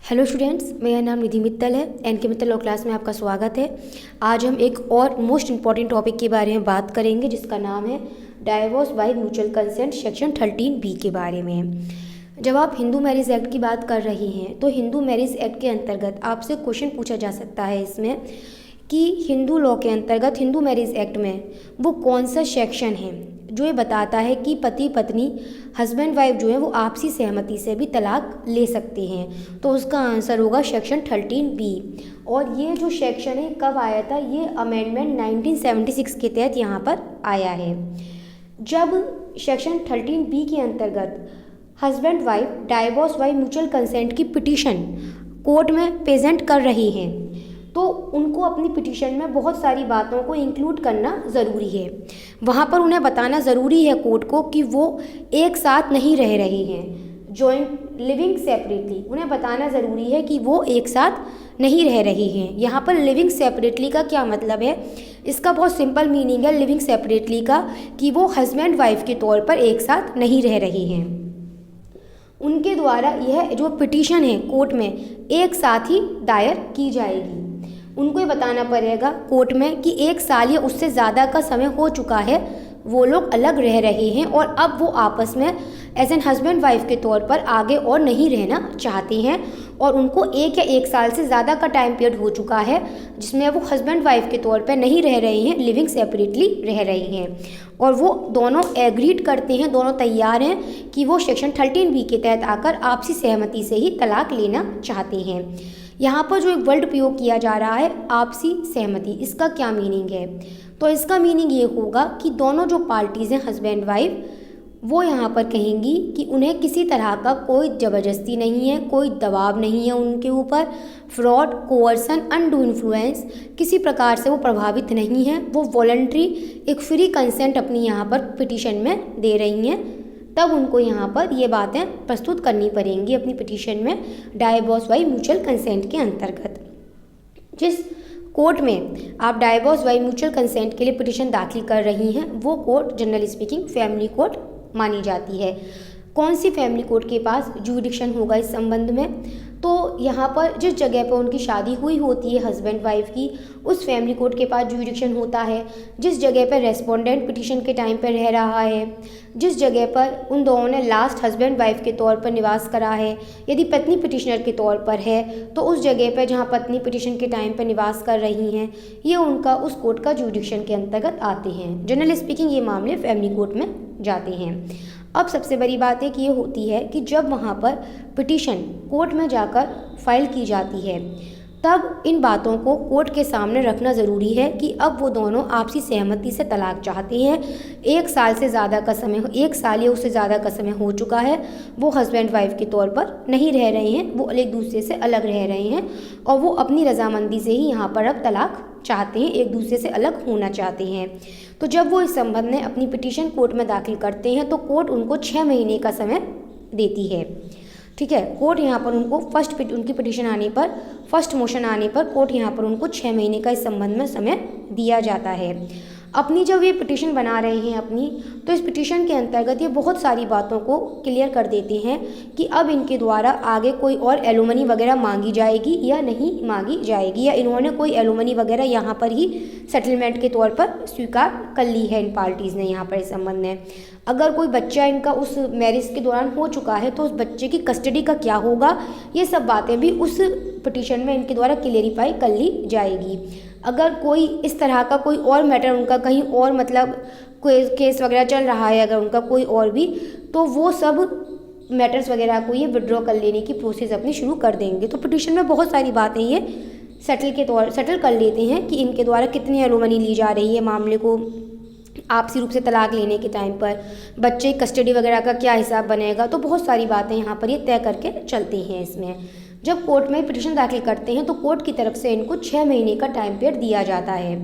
Hello students, मेरा नाम निधि मित्तल है। एनके मित्तल लॉ क्लास में आपका स्वागत है। आज हम एक और मोस्ट इम्पॉर्टेंट टॉपिक के बारे में बात करेंगे जिसका नाम है divorce by mutual consent section 13B के बारे में। जब आप हिंदू मैरिज एक्ट की बात कर रहे हैं तो हिंदू मैरिज एक्ट के अंतर्गत आपसे क्वेश्चन पूछा जा सकता है इसमें कि हिंदू लॉ के अंतर्गत हिंदू मैरिज एक्ट में वो कौन सा सेक्शन है जो ये बताता है कि पति पत्नी हस्बैंड वाइफ जो है वो आपसी सहमति से भी तलाक ले सकते हैं। तो उसका आंसर होगा सेक्शन 13B। और ये जो सेक्शन है कब आया था? ये अमेंडमेंट 1976 के तहत यहाँ पर आया है। जब सेक्शन 13B के अंतर्गत husband wife divorce by mutual consent की पिटीशन कोर्ट में प्रेजेंट कर रही हैं तो उनको अपनी पिटीशन में बहुत सारी बातों को इंक्लूड करना ज़रूरी है। वहाँ पर उन्हें बताना ज़रूरी है कोर्ट को कि वो एक साथ नहीं रह रहे हैं, जॉइंट लिविंग सेपरेटली। उन्हें बताना ज़रूरी है कि वो एक साथ नहीं रह रहे हैं। यहाँ पर लिविंग सेपरेटली का क्या मतलब है? इसका बहुत सिंपल मीनिंग है लिविंग सेपरेटली का कि वो हस्बैंड वाइफ के तौर पर एक साथ नहीं रह रहे हैं। उनके द्वारा यह जो पिटीशन है कोर्ट में एक साथ ही दायर की जाएगी। उनको ये बताना पड़ेगा कोर्ट में कि एक साल या उससे ज़्यादा का समय हो चुका है, वो लोग अलग रह रहे हैं और अब वो आपस में एज एन हस्बैंड वाइफ के तौर पर आगे और नहीं रहना चाहते हैं और उनको एक या एक साल से ज़्यादा का टाइम पीरियड हो चुका है जिसमें वो हस्बैंड वाइफ के तौर पर नहीं रह रहे हैं, लिविंग सेपरेटली रह रहे हैं। और वो दोनों एग्रीड करते हैं, दोनों तैयार हैं कि वो सेक्शन 13B के तहत आकर आपसी सहमति से ही तलाक लेना चाहते हैं। यहाँ पर जो एक वर्ड प्रयोग किया जा रहा है आपसी सहमति, इसका क्या मीनिंग है? तो इसका मीनिंग ये होगा कि दोनों जो पार्टीज़ हैं हस्बैंड वाइफ वो यहाँ पर कहेंगी कि उन्हें किसी तरह का कोई ज़बरदस्ती नहीं है, कोई दबाव नहीं है उनके ऊपर, फ्रॉड, कोअर्सन, अनडू इन्फ्लुएंस किसी प्रकार से वो प्रभावित नहीं है। वो वॉलंटरी एक फ्री कंसेंट अपनी यहाँ पर पिटीशन में दे रही हैं। तब उनको यहाँ पर ये बातें प्रस्तुत करनी पड़ेंगी अपनी पिटीशन में डाइवोर्स बाय म्यूचुअल कंसेंट के अंतर्गत। जिस कोर्ट में आप डाइवोर्स बाय म्यूचुअल कंसेंट के लिए पिटीशन दाखिल कर रही हैं वो court generally speaking family court मानी जाती है। कौन सी फैमिली कोर्ट के पास जुरिडिक्शन होगा इस संबंध में? तो यहाँ पर जिस जगह पर उनकी शादी हुई होती है हस्बैंड वाइफ की, उस फैमिली कोर्ट के पास जुरिडिक्शन होता है। जिस जगह पर रेस्पोंडेंट पिटीशन के टाइम पर रह रहा है, जिस जगह पर उन दोनों ने लास्ट हस्बैंड वाइफ के तौर पर निवास करा है, यदि पत्नी पिटिशनर के तौर पर है तो उस जगह पर जहाँ पत्नी पिटीशन के टाइम पर निवास कर रही हैं, ये उनका उस कोर्ट का जुरिडिक्शन के अंतर्गत आते हैं। जनरली स्पीकिंग ये मामले फैमिली कोर्ट में जाते हैं। अब सबसे बड़ी बात एक ये होती है कि जब वहाँ पर पिटीशन कोर्ट में जाकर फाइल की जाती है तब इन बातों को कोर्ट के सामने रखना ज़रूरी है कि अब वो दोनों आपसी सहमति से तलाक चाहते हैं। एक साल से ज़्यादा का समय, एक साल या उससे ज़्यादा का समय हो चुका है, वो हस्बैंड वाइफ के तौर पर नहीं रह रहे हैं, वो एक दूसरे से अलग रह रहे हैं और वो अपनी रजामंदी से ही यहाँ पर अब तलाक चाहते हैं, एक दूसरे से अलग होना चाहते हैं। तो जब वो इस संबंध में अपनी पिटीशन कोर्ट में दाखिल करते हैं तो कोर्ट उनको 6 महीने का समय देती है। ठीक है, कोर्ट यहाँ पर उनको उनकी पिटीशन आने पर, फर्स्ट मोशन आने पर कोर्ट यहाँ पर उनको 6 महीने का इस संबंध में समय दिया जाता है। अपनी जब ये पिटीशन बना रहे हैं अपनी, तो इस पिटीशन के अंतर्गत ये बहुत सारी बातों को क्लियर कर देते हैं कि अब इनके द्वारा आगे कोई और एलुमनी वगैरह मांगी जाएगी या नहीं मांगी जाएगी, या इन्होंने कोई एलुमनी वगैरह यहाँ पर ही सेटलमेंट के तौर पर स्वीकार कर ली है इन पार्टीज़ ने यहाँ पर इस संबंध में। अगर कोई बच्चा इनका उस मैरिज के दौरान हो चुका है तो उस बच्चे की कस्टडी का क्या होगा, ये सब बातें भी उस पिटीशन में इनके द्वारा क्लियरिफाई कर ली जाएगी। अगर कोई इस तरह का कोई और मैटर उनका कहीं और मतलब कोई केस वगैरह चल रहा है अगर उनका कोई और भी, तो वो सब मैटर्स वगैरह को ये विड्रॉ कर लेने की प्रोसेस अपनी शुरू कर देंगे। तो पिटीशन में बहुत सारी बातें ये सेटल कर लेते हैं कि इनके द्वारा कितनी एलुमनी ली जा रही है मामले को आपसी रूप से तलाक लेने के टाइम पर, बच्चे कस्टडी वगैरह का क्या हिसाब बनेगा। तो बहुत सारी बातें यहाँ पर ये तय करके चलती हैं इसमें। जब कोर्ट में पिटीशन दाखिल करते हैं तो कोर्ट की तरफ से इनको 6 महीने का टाइम पीरियड दिया जाता है।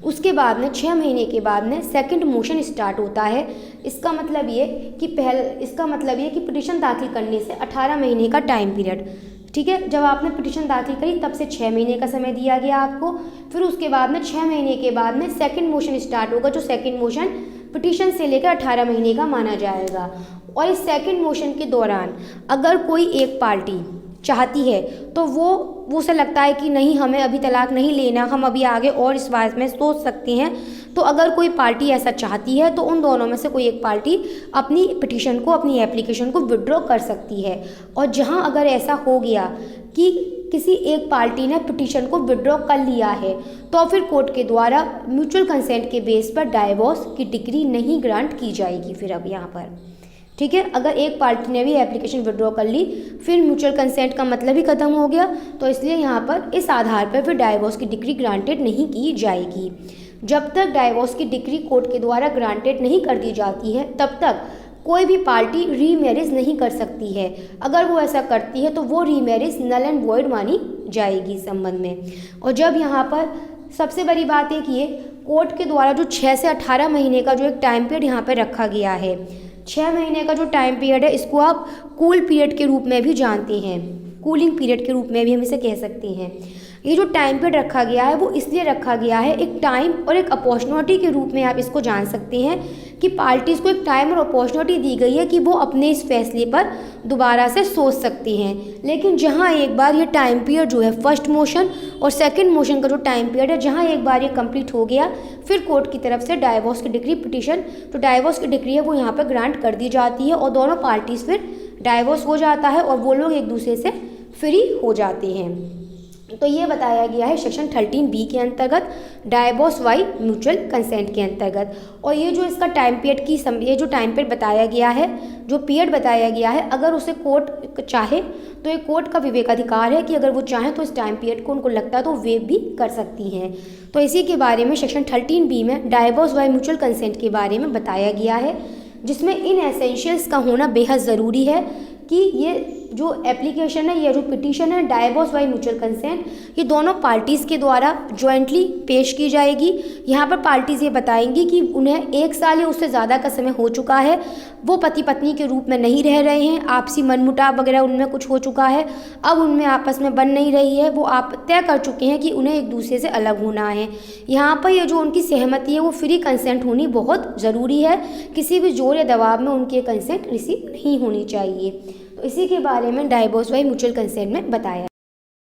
उसके बाद में 6 महीने के बाद में सेकंड मोशन स्टार्ट होता है। इसका मतलब ये कि पिटीशन दाखिल करने से 18 महीने का टाइम पीरियड, ठीक है, जब आपने पिटीशन दाखिल करी तब से 6 महीने का समय दिया गया आपको। फिर उसके बाद में 6 महीने के बाद में सेकंड मोशन स्टार्ट होगा, जो सेकंड मोशन पिटीशन से लेकर 18 महीने का माना जाएगा। और इस सेकंड मोशन के दौरान अगर कोई एक पार्टी चाहती है तो वो उसे लगता है कि नहीं, हमें अभी तलाक नहीं लेना, हम अभी आगे और इस बारे में सोच सकते हैं, तो अगर कोई पार्टी ऐसा चाहती है तो उन दोनों में से कोई एक पार्टी अपनी पिटीशन को, अपनी एप्लीकेशन को विड्रॉ कर सकती है। और जहां अगर ऐसा हो गया कि किसी एक पार्टी ने पिटीशन को विड्रॉ कर लिया है तो फिर कोर्ट के द्वारा म्यूचुअल कंसेंट के बेस पर डाइवोर्स की डिक्री नहीं ग्रांट की जाएगी। फिर अब यहाँ पर ठीक है, अगर एक पार्टी ने भी एप्लीकेशन विड्रॉ कर ली फिर म्यूचुअल कंसेंट का मतलब ही खत्म हो गया, तो इसलिए यहाँ पर इस आधार पर फिर डाइवोर्स की डिक्री ग्रांटेड नहीं की जाएगी। जब तक डाइवोर्स की डिक्री कोर्ट के द्वारा ग्रांटेड नहीं कर दी जाती है तब तक कोई भी पार्टी रीमैरिज नहीं कर सकती है। अगर वो ऐसा करती है तो वो रीमैरिज नल एंड वॉइड मानी जाएगी इस संबंध में। और जब यहाँ पर सबसे बड़ी बात है कि ये कोर्ट के द्वारा जो 6 से 18 महीने का जो एक टाइम पीरियड यहाँ पर रखा गया है, 6 महीने का जो टाइम पीरियड है इसको आप कूल पीरियड के रूप में भी जानते हैं, कूलिंग पीरियड के रूप में भी हम इसे कह सकते हैं। ये जो टाइम पीरियड रखा गया है वो इसलिए रखा गया है, एक टाइम और एक अपॉर्चुनिटी के रूप में आप इसको जान सकते हैं कि पार्टीज़ को एक टाइम और अपॉर्चुनिटी दी गई है कि वो अपने इस फैसले पर दोबारा से सोच सकती हैं। लेकिन जहां एक बार ये टाइम पीरियड जो है फर्स्ट मोशन और सेकंड मोशन का जो टाइम पीरियड है, जहां एक बार ये कंप्लीट हो गया फिर कोर्ट की तरफ से डाइवोर्स की डिक्री पिटीशन, तो डाइवोर्स की डिक्री है वो यहाँ पर ग्रांट कर दी जाती है और दोनों पार्टीज़ फिर डाइवोर्स हो जाता है और वो लोग एक दूसरे से फ्री हो जाते हैं। तो ये बताया गया है सेक्शन 13B के अंतर्गत डाइवोर्स बाय म्यूचुअल कंसेंट के अंतर्गत। और ये जो इसका टाइम पीरियड की ये जो टाइम पीरियड बताया गया है, जो पीरियड बताया गया है, अगर उसे कोर्ट चाहे तो ये कोर्ट का विवेकाधिकार है कि अगर वो चाहें तो इस टाइम पीरियड को उनको लगता है तो वेव भी कर सकती हैं। तो इसी के बारे में सेक्शन 13B में डाइवोर्स बाय म्यूचुअल कंसेंट के बारे में बताया गया है, जिसमें इन एसेंशियल्स का होना बेहद ज़रूरी है कि ये जो एप्लीकेशन है, ये जो पिटीशन है डाइवोर्स बाय म्यूचुअल कंसेंट, ये दोनों पार्टीज़ के द्वारा जॉइंटली पेश की जाएगी। यहाँ पर पार्टीज़ ये बताएंगी कि उन्हें 1 साल या उससे ज़्यादा का समय हो चुका है, वो पति पत्नी के रूप में नहीं रह रहे हैं, आपसी मनमुटाव वगैरह उनमें कुछ हो चुका है, अब उनमें आपस में बन नहीं रही है, वो आप तय कर चुके हैं कि उन्हें एक दूसरे से अलग होना है। यहाँ पर ये जो उनकी सहमति है वो फ्री कंसेंट होनी बहुत ज़रूरी है, किसी भी जोर या दबाव में उनकी कंसेंट रिसीव नहीं होनी चाहिए। तो इसी के बारे में डाइवोर्स बाय म्यूचुअल कंसेंट में बताया।